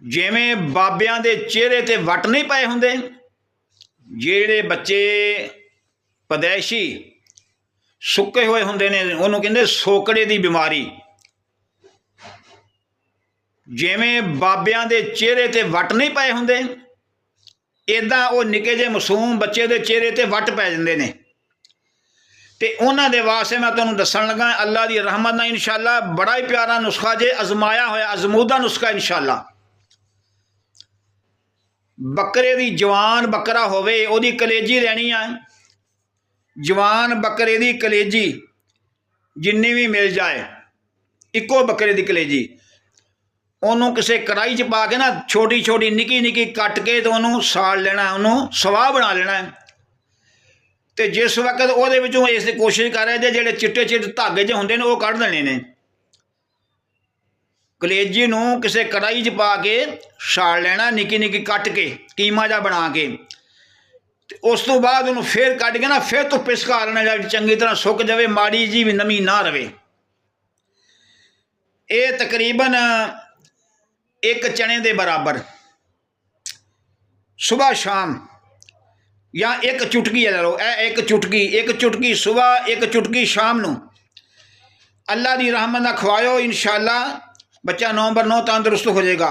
ਜਿਵੇਂ ਬਾਬਿਆਂ ਦੇ ਚਿਹਰੇ ਤੇ ਵੱਟ ਨਹੀਂ ਪਏ ਹੁੰਦੇ, ਜਿਹੜੇ ਬੱਚੇ ਪਦੈਸ਼ੀ ਸੁੱਕੇ ਹੋਏ ਹੁੰਦੇ ਨੇ ਉਹਨੂੰ ਕਹਿੰਦੇ ਸੋਕੜੇ ਦੀ ਬਿਮਾਰੀ। ਜਿਵੇਂ ਬਾਬਿਆਂ ਦੇ ਚਿਹਰੇ ਤੇ ਵੱਟ ਨਹੀਂ ਪਏ ਹੁੰਦੇ, ਇੱਦਾਂ ਉਹ ਨਿੱਕੇ ਜਿਹੇ ਮਾਸੂਮ ਬੱਚੇ ਦੇ ਚਿਹਰੇ ਤੇ ਵੱਟ ਪੈ ਜਾਂਦੇ ਨੇ। ਤੇ ਉਹਨਾਂ ਦੇ ਵਾਸਤੇ ਮੈਂ ਤੁਹਾਨੂੰ ਦੱਸਣ ਲੱਗਾ, ਅੱਲਾ ਦੀ ਰਹਿਮਤ ਨਾਲ ਇਨਸ਼ਾਅੱਲਾ ਬੜਾ ਹੀ ਪਿਆਰਾ ਨੁਸਖਾ ਜੇ, ਅਜ਼ਮਾਇਆ ਹੋਇਆ, ਅਜ਼ਮੂਦਾ ਨੁਸਖਾ ਇਨਸ਼ਾਅੱਲਾ। ਬੱਕਰੇ ਦੀ ਜਵਾਨ ਬੱਕਰਾ ਹੋਵੇ, ਉਹਦੀ ਕਲੇਜੀ ਲੈਣੀ ਆ। ਜਵਾਨ ਬੱਕਰੇ ਦੀ ਕਲੇਜੀ ਜਿੰਨੀ ਵੀ ਮਿਲ ਜਾਏ, ਇੱਕੋ ਬੱਕਰੇ ਦੀ ਕਲੇਜੀ, ਉਹਨੂੰ ਕਿਸੇ ਕੜਾਹੀ 'ਚ ਪਾ ਕੇ ਨਾ ਛੋਟੀ ਛੋਟੀ ਨਿੱਕੀ ਨਿੱਕੀ ਕੱਟ ਕੇ ਤੇ ਉਹਨੂੰ ਸਾੜ ਲੈਣਾ, ਉਹਨੂੰ ਸਵਾਹ ਬਣਾ ਲੈਣਾ। ਤੇ ਜਿਸ ਵਕਤ ਉਹਦੇ ਵਿੱਚੋਂ ਇਸ ਦੀ ਕੋਸ਼ਿਸ਼ ਕਰ ਰਹੇ ਜੇ ਜਿਹੜੇ ਚਿੱਟੇ ਚਿੱਟੇ ਧਾਗੇ ਜਿਹੇ ਹੁੰਦੇ ਨੇ ਉਹ ਕੱਢ ਦੇਣੇ ਨੇ। ਕਲੇਜੀ ਨੂੰ ਕਿਸੇ ਕੜਾਹੀ 'ਚ ਪਾ ਕੇ ਸਾੜ ਲੈਣਾ, ਨਿੱਕੀ ਨਿੱਕੀ ਕੱਟ ਕੇ ਕੀਮਾ ਜਿਹਾ ਬਣਾ ਕੇ। ਤੇ ਉਸ ਤੋਂ ਬਾਅਦ ਉਹਨੂੰ ਫਿਰ ਕੱਢ ਕੇ ਨਾ ਫਿਰ ਧੁੱਪੇ ਸੁਕਾ ਲੈਣਾ, ਜਾਂ ਚੰਗੀ ਤਰ੍ਹਾਂ ਸੁੱਕ ਜਾਵੇ, ਮਾੜੀ ਜਿਹੀ ਵੀ ਨਮੀ ਨਾ ਰਵੇ। ਇਹ ਤਕਰੀਬਨ ਇੱਕ ਚਣੇ ਦੇ ਬਰਾਬਰ ਸੁਬਹ ਸ਼ਾਮ, ਜਾਂ ਇੱਕ ਚੁਟਕੀ ਲੈ ਲਓ, ਇਹ ਇੱਕ ਚੁਟਕੀ ਸੁਬਹ, ਇੱਕ ਚੁਟਕੀ ਸ਼ਾਮ ਨੂੰ ਅੱਲਾ ਦੀ ਰਹਿਮਤ ਨਾਲ ਖਵਾਇਓ। ਇਨਸ਼ਾਅੱਲਾ ਬੱਚਾ ਨੰਬਰ 9 ਤੰਦਰੁਸਤ ਹੋ ਜਾਏਗਾ।